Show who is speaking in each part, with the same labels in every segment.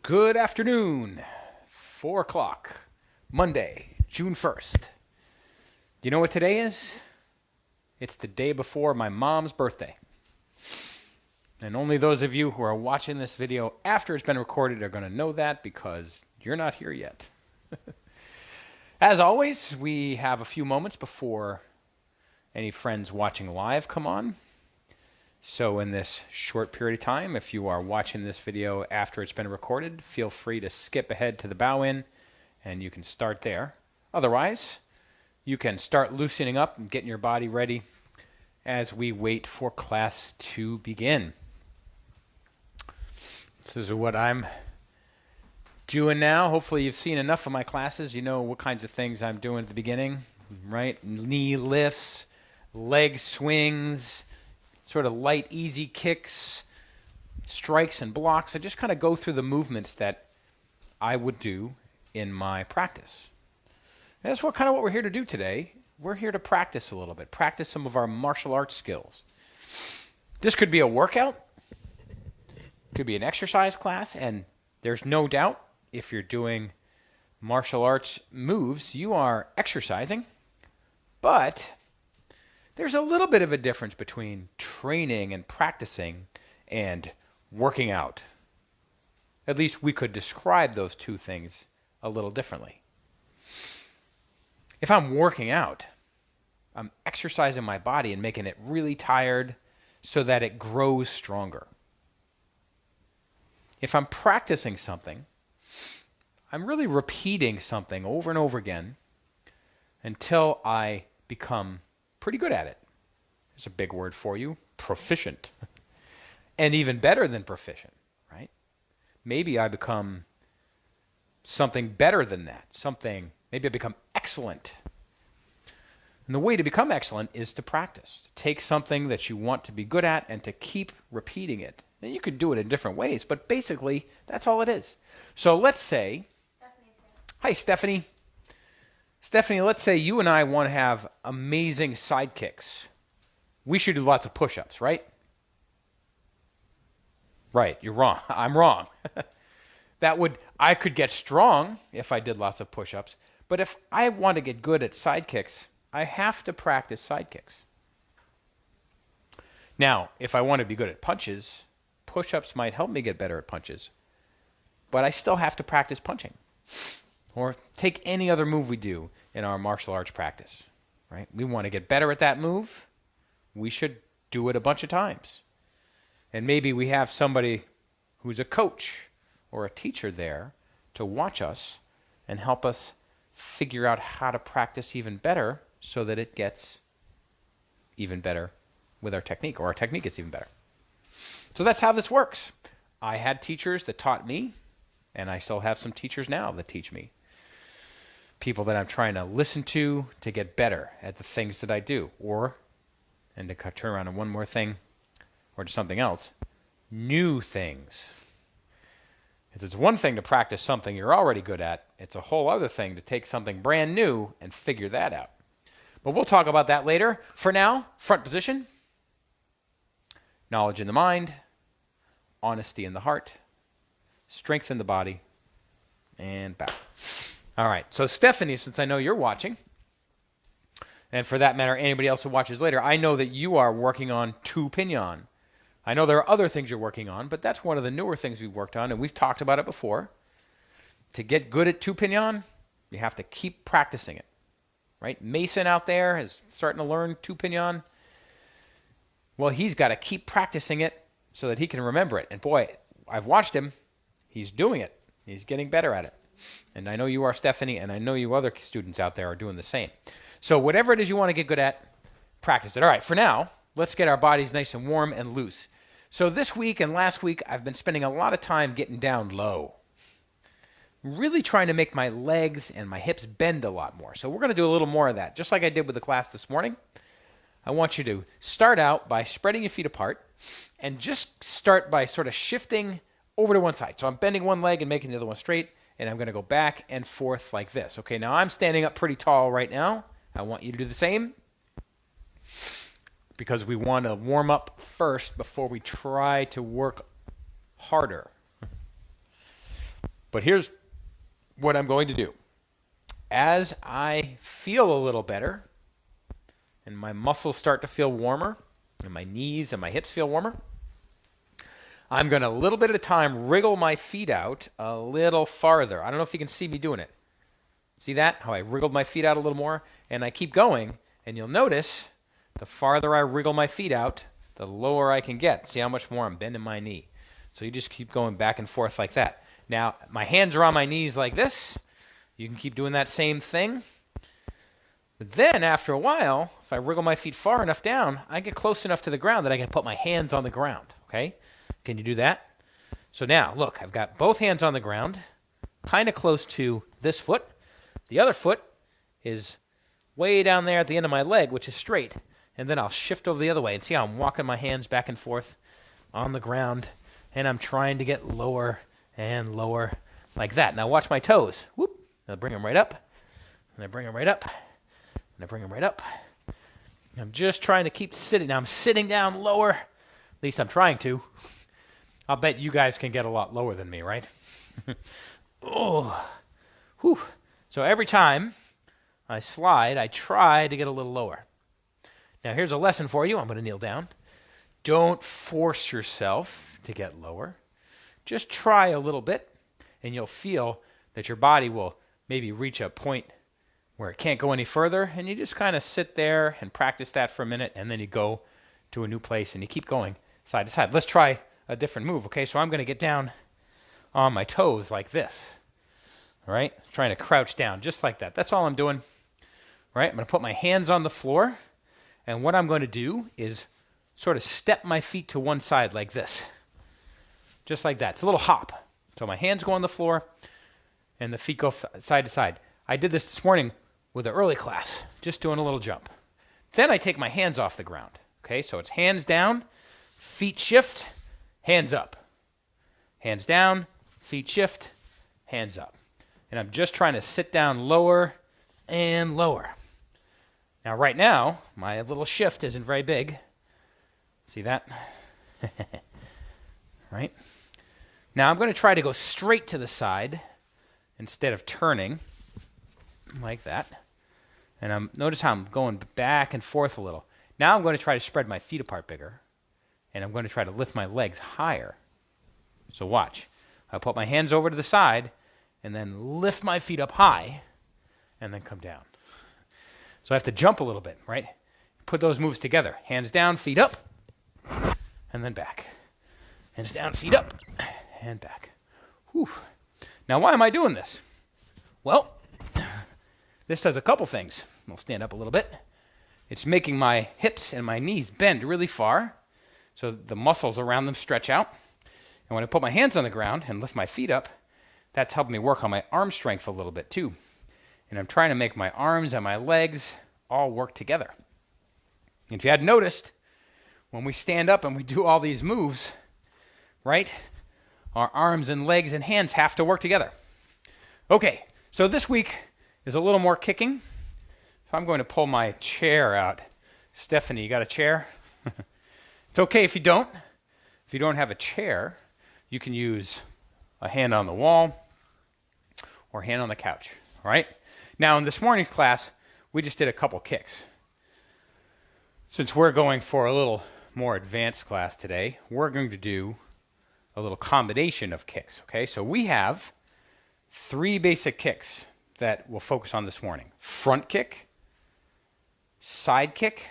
Speaker 1: Good afternoon. 4 o'clock, Monday, June 1st. Do you know what today is? It's the day before my mom's birthday. And only those of you who are watching this video after it's been recorded are going to know that because you're not here yet. As always, we have a few moments before any friends watching live come on. So in this short period of time, if you are watching this video after it's been recorded, feel free to skip ahead to the bow in and you can start there. Otherwise, you can start loosening up and getting your body ready as we wait for class to begin. This is what I'm doing now. Hopefully you've seen enough of my classes. You know what kinds of things I'm doing at the beginning, right? Knee lifts, leg swings, sort of light, easy kicks, strikes and blocks. I just kind of go through the movements that I would do in my practice. And that's what we're here to do today. We're here to practice a little bit, practice some of our martial arts skills. This could be a workout, could be an exercise class, and there's no doubt if you're doing martial arts moves, you are exercising, but there's a little bit of a difference between training and practicing and working out. At least we could describe those two things a little differently. If I'm working out, I'm exercising my body and making it really tired so that it grows stronger. If I'm practicing something, I'm really repeating something over and over again until I become pretty good at it. There's a big word for you, proficient. And even better than proficient, right? Maybe I become something better than that. Maybe I become excellent. And the way to become excellent is to practice. To take something that you want to be good at and to keep repeating it. Now you could do it in different ways, but basically that's all it is. So let's say, hi Stephanie. Stephanie, let's say you and I want to have amazing side kicks. We should do lots of push-ups, right? Right, you're wrong. I'm wrong. I could get strong if I did lots of push-ups, but if I want to get good at side kicks, I have to practice side kicks. Now, if I want to be good at punches, push-ups might help me get better at punches, but I still have to practice punching. Or take any other move we do in our martial arts practice, right? We want to get better at that move. We should do it a bunch of times. And maybe we have somebody who's a coach or a teacher there to watch us and help us figure out how to practice even better so that it gets even better with our technique, or our technique gets even better. So that's how this works. I had teachers that taught me, and I still have some teachers now that teach me. People that I'm trying to listen to get better at the things that I do. And to turn around on one more thing, or to something else, new things. It's one thing to practice something you're already good at. It's a whole other thing to take something brand new and figure that out. But we'll talk about that later. For now, front position, knowledge in the mind, honesty in the heart, strength in the body, and back. All right, so Stephanie, since I know you're watching, and for that matter, anybody else who watches later, I know that you are working on two pinion. I know there are other things you're working on, but that's one of the newer things we've worked on, and we've talked about it before. To get good at two pinion, you have to keep practicing it, right? Mason out there is starting to learn two pinion. Well, he's got to keep practicing it so that he can remember it. And boy, I've watched him. He's doing it. He's getting better at it. And I know you are, Stephanie, and I know you other students out there are doing the same. So whatever it is you want to get good at, practice it. All right, for now, let's get our bodies nice and warm and loose. So this week and last week, I've been spending a lot of time getting down low. Really trying to make my legs and my hips bend a lot more. So we're going to do a little more of that, just like I did with the class this morning. I want you to start out by spreading your feet apart and just start by sort of shifting over to one side. So I'm bending one leg and making the other one straight, and I'm going to go back and forth like this. Okay, now I'm standing up pretty tall right now. I want you to do the same because we want to warm up first before we try to work harder. But here's what I'm going to do. As I feel a little better and my muscles start to feel warmer and my knees and my hips feel warmer, I'm going to, a little bit at a time, wriggle my feet out a little farther. I don't know if you can see me doing it. See that? How I wriggled my feet out a little more? And I keep going, and you'll notice the farther I wriggle my feet out, the lower I can get. See how much more I'm bending my knee. So you just keep going back and forth like that. Now, my hands are on my knees like this. You can keep doing that same thing. But then, after a while, if I wriggle my feet far enough down, I get close enough to the ground that I can put my hands on the ground. Okay? Can you do that? So now, look, I've got both hands on the ground, kind of close to this foot. The other foot is way down there at the end of my leg, which is straight. And then I'll shift over the other way. And see how I'm walking my hands back and forth on the ground. And I'm trying to get lower and lower like that. Now watch my toes. Whoop. I'll bring them right up. And I bring them right up. And I bring them right up. And I'm just trying to keep sitting. Now I'm sitting down lower. At least I'm trying to. I'll bet you guys can get a lot lower than me, right? Oh. Whew. So every time I slide, I try to get a little lower. Now here's a lesson for you. I'm going to kneel down. Don't force yourself to get lower. Just try a little bit, and you'll feel that your body will maybe reach a point where it can't go any further, and you just kind of sit there and practice that for a minute, and then you go to a new place, and you keep going side to side. Let's try a different move, okay? So I'm going to get down on my toes like this, all right? Trying to crouch down just like that. That's all I'm doing, all right? I'm going to put my hands on the floor, and what I'm going to do is sort of step my feet to one side like this, just like that. It's a little hop. So my hands go on the floor, and the feet go side to side. I did this morning with an early class, just doing a little jump. Then I take my hands off the ground, okay? So it's hands down, feet shift, hands up. Hands down, feet shift, hands up. And I'm just trying to sit down lower and lower. Now, right now, my little shift isn't very big. See that? Right? Now, I'm going to try to go straight to the side instead of turning like that. And notice how I'm going back and forth a little. Now I'm going to try to spread my feet apart bigger. And I'm going to try to lift my legs higher. So watch. I'll put my hands over to the side and then lift my feet up high and then come down. So I have to jump a little bit, right? Put those moves together. Hands down, feet up, and then back. Hands down, feet up, and back. Whew. Now, why am I doing this? Well, this does a couple things. I'll stand up a little bit. It's making my hips and my knees bend really far, so the muscles around them stretch out. And when I put my hands on the ground and lift my feet up, that's helping me work on my arm strength a little bit too. And I'm trying to make my arms and my legs all work together. If you hadn't noticed, when we stand up and we do all these moves, right, our arms and legs and hands have to work together. Okay, so this week is a little more kicking. So I'm going to pull my chair out. Stephanie, you got a chair? It's okay if you don't. If you don't have a chair, you can use a hand on the wall or a hand on the couch, all right? Now, in this morning's class, we just did a couple kicks. Since we're going for a little more advanced class today, we're going to do a little combination of kicks, okay? So we have 3 basic kicks that we'll focus on this morning. Front kick, side kick,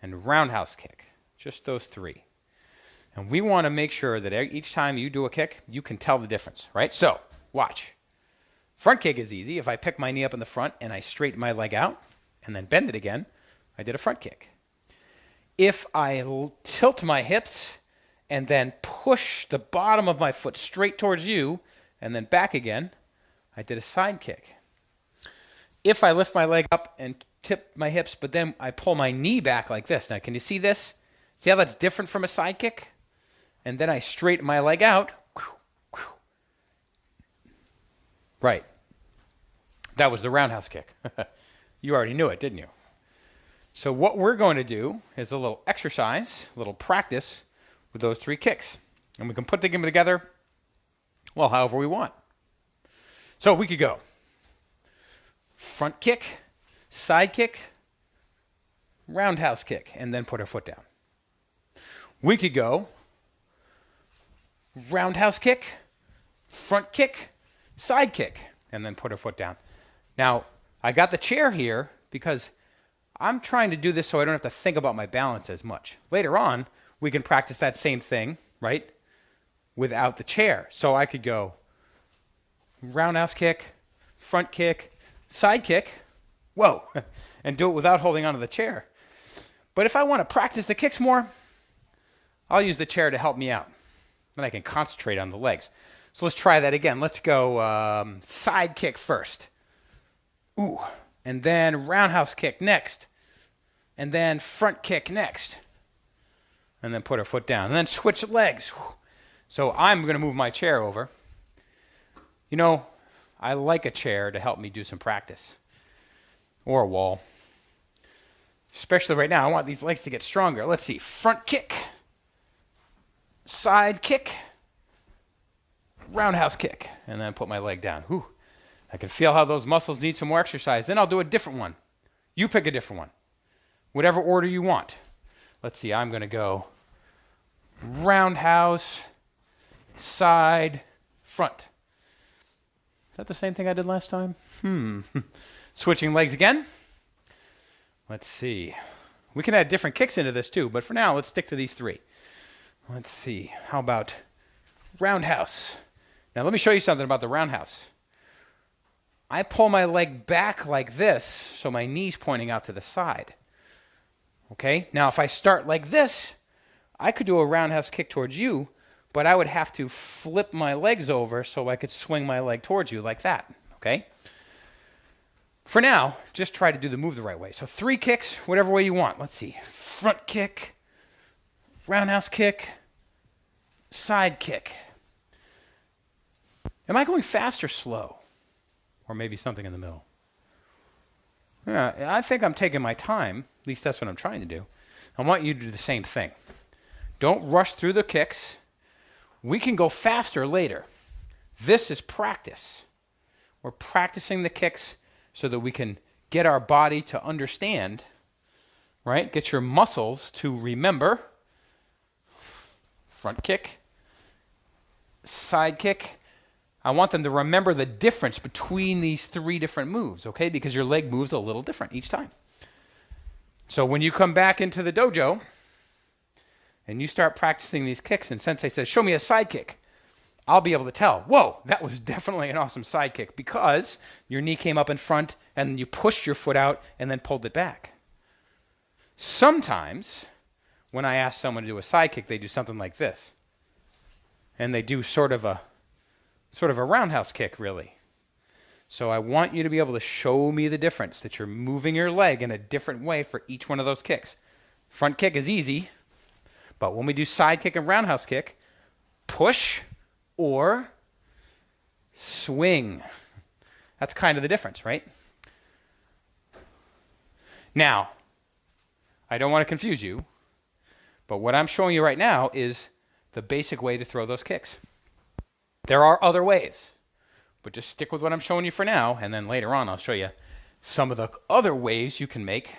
Speaker 1: and roundhouse kick. Just those 3. And we want to make sure that each time you do a kick, you can tell the difference, right? So, watch. Front kick is easy. If I pick my knee up in the front and I straighten my leg out and then bend it again, I did a front kick. If I tilt my hips and then push the bottom of my foot straight towards you and then back again, I did a side kick. If I lift my leg up and tip my hips, but then I pull my knee back like this. Now, can you see this? See how that's different from a side kick? And then I straighten my leg out. Right. That was the roundhouse kick. You already knew it, didn't you? So what we're going to do is a little exercise, a little practice with those 3 kicks. And we can put them together, well, however we want. So we could go front kick, side kick, roundhouse kick, and then put our foot down. We could go roundhouse kick, front kick, side kick, and then put our foot down. Now, I got the chair here because I'm trying to do this so I don't have to think about my balance as much. Later on, we can practice that same thing, right, without the chair. So I could go roundhouse kick, front kick, side kick, whoa, and do it without holding onto the chair. But if I want to practice the kicks more, I'll use the chair to help me out. Then I can concentrate on the legs. So let's try that again. Let's go side kick first. Ooh. And then roundhouse kick next. And then front kick next. And then put our foot down. And then switch legs. So I'm going to move my chair over. You know, I like a chair to help me do some practice. Or a wall. Especially right now, I want these legs to get stronger. Let's see. Front kick. Side kick. Roundhouse kick. And then put my leg down. Whew. I can feel how those muscles need some more exercise. Then I'll do a different one. You pick a different one. Whatever order you want. Let's see. I'm going to go roundhouse, side, front. Is that the same thing I did last time? Switching legs again. Let's see. We can add different kicks into this too, but for now, let's stick to these three. Let's see. How about roundhouse? Now, let me show you something about the roundhouse. I pull my leg back like this, so my knee's pointing out to the side. Okay? Now, if I start like this, I could do a roundhouse kick towards you, but I would have to flip my legs over so I could swing my leg towards you like that. Okay? For now, just try to do the move the right way. So 3 kicks, whatever way you want. Let's see. Front kick, roundhouse kick, side kick. Am I going fast or slow? Or maybe something in the middle? Yeah, I think I'm taking my time. At least that's what I'm trying to do. I want you to do the same thing. Don't rush through the kicks. We can go faster later. This is practice. We're practicing the kicks so that we can get our body to understand, right? Get your muscles to remember. Front kick, side kick. I want them to remember the difference between these 3 different moves, okay? Because your leg moves a little different each time. So when you come back into the dojo and you start practicing these kicks and Sensei says, show me a side kick, I'll be able to tell, whoa, that was definitely an awesome side kick because your knee came up in front and you pushed your foot out and then pulled it back. Sometimes when I ask someone to do a side kick, they do something like this. And they do sort of a roundhouse kick, really. So I want you to be able to show me the difference, that you're moving your leg in a different way for each one of those kicks. Front kick is easy, but when we do side kick and roundhouse kick, push or swing. That's kind of the difference, right? Now, I don't want to confuse you, but what I'm showing you right now is the basic way to throw those kicks. There are other ways, but just stick with what I'm showing you for now, and then later on I'll show you some of the other ways you can make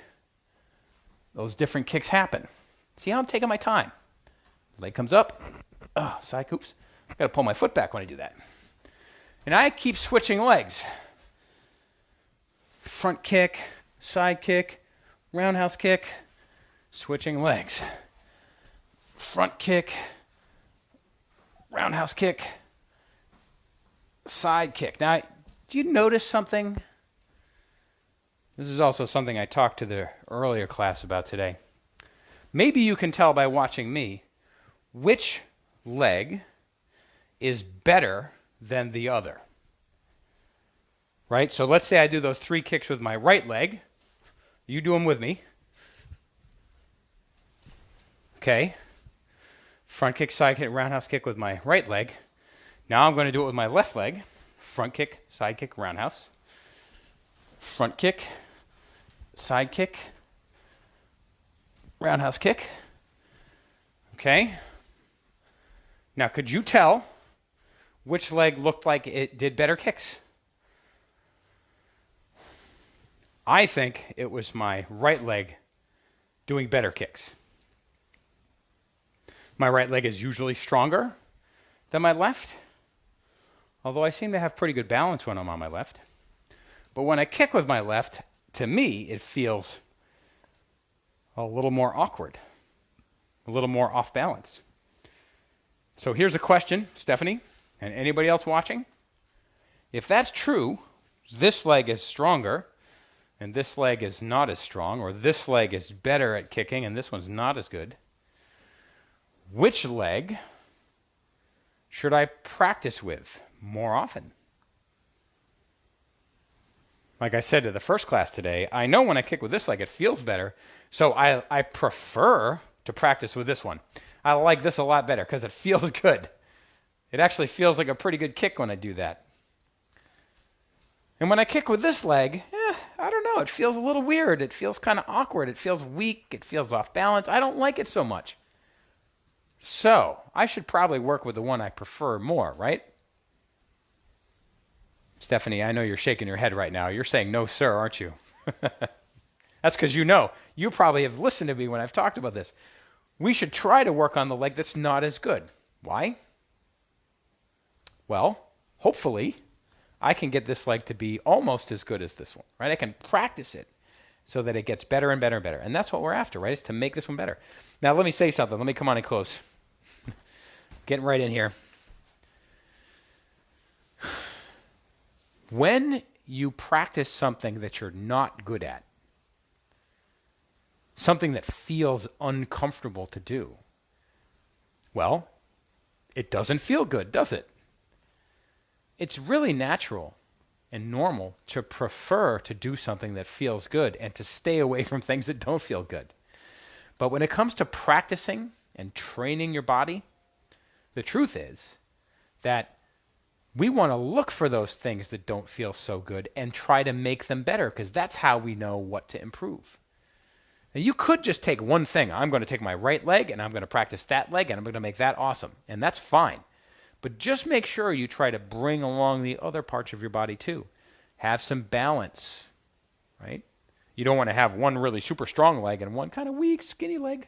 Speaker 1: those different kicks happen. See how I'm taking my time? Leg comes up. Oh, side oops. I've got to pull my foot back when I do that. And I keep switching legs. Front kick, side kick, roundhouse kick, switching legs. Front kick, roundhouse kick, side kick. Now, do you notice something? This is also something I talked to the earlier class about today. Maybe you can tell by watching me which leg is better than the other. Right? So let's say I do those 3 kicks with my right leg. You do them with me. Okay. Front kick, side kick, roundhouse kick with my right leg. Now I'm going to do it with my left leg. Front kick, side kick, roundhouse. Front kick, side kick, roundhouse kick. Okay. Now, could you tell which leg looked like it did better kicks? I think it was my right leg doing better kicks. My right leg is usually stronger than my left, although I seem to have pretty good balance when I'm on my left. But when I kick with my left, to me, it feels a little more awkward, a little more off balance. So here's a question, Stephanie, and anybody else watching. If that's true, this leg is stronger, and this leg is not as strong, or this leg is better at kicking, and this one's not as good, which leg should I practice with more often? Like I said to the first class today, I know when I kick with this leg, it feels better, so I prefer to practice with this one. I like this a lot better because it feels good. It actually feels like a pretty good kick when I do that. And when I kick with this leg, I don't know, it feels a little weird. It feels kind of awkward. It feels weak. It feels off balance. I don't like it so much. So I should probably work with the one I prefer more, right? Stephanie, I know you're shaking your head right now. You're saying no, sir, aren't you? That's because you know. You probably have listened to me when I've talked about this. We should try to work on the leg that's not as good. Why? Well, hopefully, I can get this leg to be almost as good as this one, right? I can practice it so that it gets better and better and better. And that's what we're after, right? Is to make this one better. Now, let me say something. Let me come on in close. Getting right in here. When you practice something that you're not good at, something that feels uncomfortable to do, well, it doesn't feel good, does it? It's really natural and normal to prefer to do something that feels good and to stay away from things that don't feel good. But when it comes to practicing and training your body, the truth is that we want to look for those things that don't feel so good and try to make them better, because that's how we know what to improve. Now, you could just take one thing. I'm going to take my right leg and I'm going to practice that leg and I'm going to make that awesome. And that's fine. But just make sure you try to bring along the other parts of your body too. Have some balance, right? You don't want to have one really super strong leg and one kind of weak, skinny leg.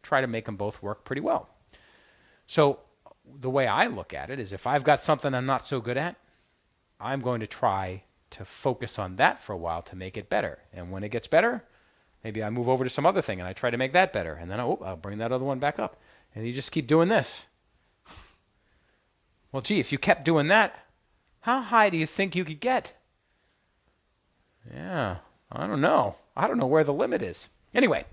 Speaker 1: Try to make them both work pretty well. So the way I look at it is, if I've got something I'm not so good at, I'm going to try to focus on that for a while to make it better. And when it gets better, maybe I move over to some other thing and I try to make that better. And then I'll bring that other one back up. And you just keep doing this. Well, gee, if you kept doing that, how high do you think you could get? Yeah, I don't know. I don't know where the limit is. Anyway,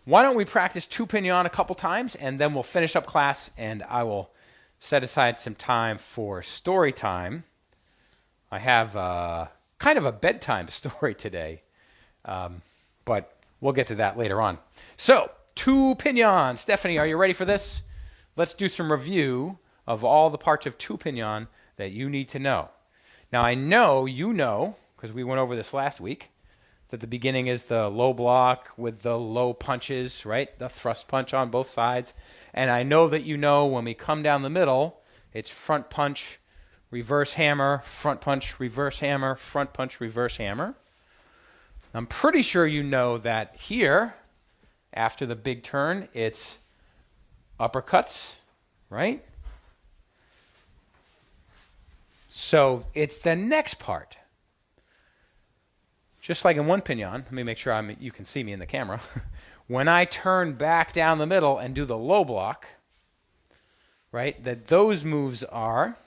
Speaker 1: why don't we practice two pinion a couple times, and then we'll finish up class, and I will set aside some time for story time. I have kind of a bedtime story today, but we'll get to that later on. So, two pinion. Stephanie, are you ready for this? Let's do some review of all the parts of two pinion that you need to know. Now, I know you know, because we went over this last week, that the beginning is the low block with the low punches, right? The thrust punch on both sides. And I know that you know when we come down the middle, it's front punch, reverse hammer, front punch, reverse hammer, front punch, reverse hammer. I'm pretty sure you know that here, after the big turn, it's uppercuts, right? So it's the next part. Just like in one pinion, let me make sure you can see me in the camera. When I turn back down the middle and do the low block, right, that those moves are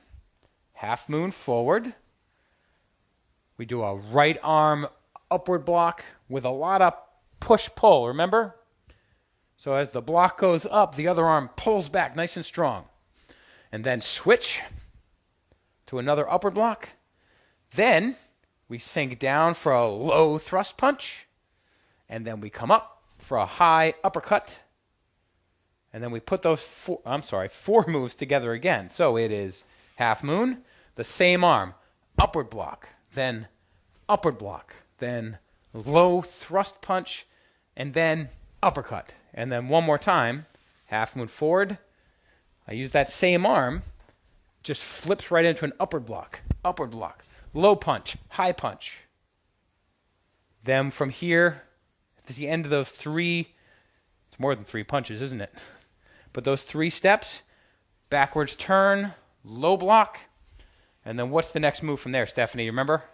Speaker 1: half moon forward. We do a right arm upward block with a lot of push-pull, remember? So as the block goes up, the other arm pulls back nice and strong. And then switch to another upward block. Then we sink down for a low thrust punch. And then we come up for a high uppercut. And then we put those four moves together again. So it is half moon, the same arm, upward block, then upward block, then low thrust punch, and then uppercut. And then one more time, half moon forward. I use that same arm, just flips right into an upward block, low punch, high punch, Then from here, at the end of those three, it's more than 3 punches, isn't it? But those 3 steps, backwards turn, low block, and then what's the next move from there, Stephanie? You remember?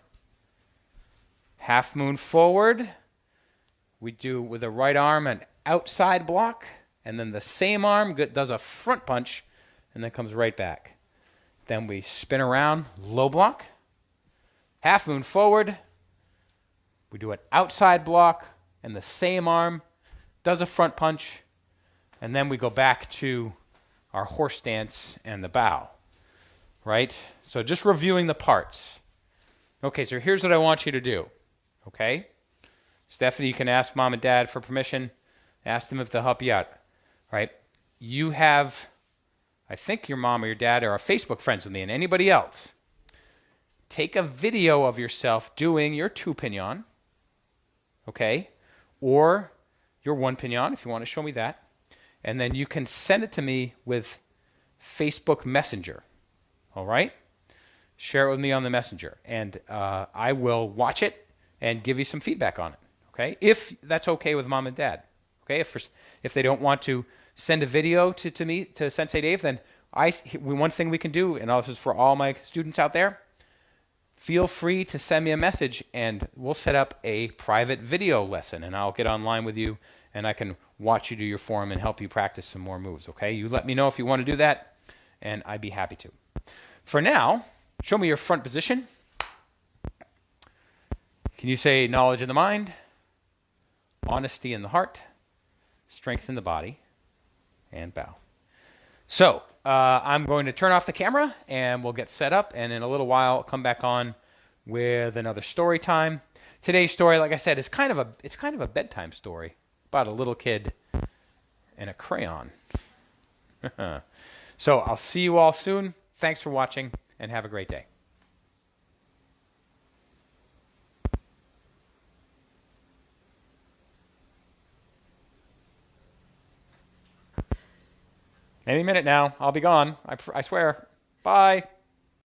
Speaker 1: Half moon forward. We do with the right arm an outside block, and then the same arm does a front punch, and then comes right back. Then we spin around, low block, half moon forward. We do an outside block, and the same arm does a front punch, and then we go back to our horse stance and the bow, right? So just reviewing the parts. Okay, so here's what I want you to do, okay? Stephanie, you can ask mom and dad for permission. Ask them if they'll help you out, right? You have, I think your mom or your dad are Facebook friends with me, and anybody else. Take a video of yourself doing your 2 pinion, okay? Or your 1 pinion, if you want to show me that. And then you can send it to me with Facebook Messenger, all right? Share it with me on the Messenger, and I will watch it and give you some feedback on it, okay? If that's okay with mom and dad, okay? If they don't want to send a video to me, to Sensei Dave, then one thing we can do, and this is for all my students out there, feel free to send me a message, and we'll set up a private video lesson, and I'll get online with you, and I can watch you do your form and help you practice some more moves, okay? You let me know if you want to do that, and I'd be happy to. For now, show me your front position. Can you say knowledge in the mind, honesty in the heart, strength in the body, and bow? So I'm going to turn off the camera, and we'll get set up, and in a little while I'll come back on with another story time. Today's story, like I said, is kind of a bedtime story about a little kid and a crayon. So I'll see you all soon. Thanks for watching, and have a great day. Any minute now. I'll be gone. I swear. Bye.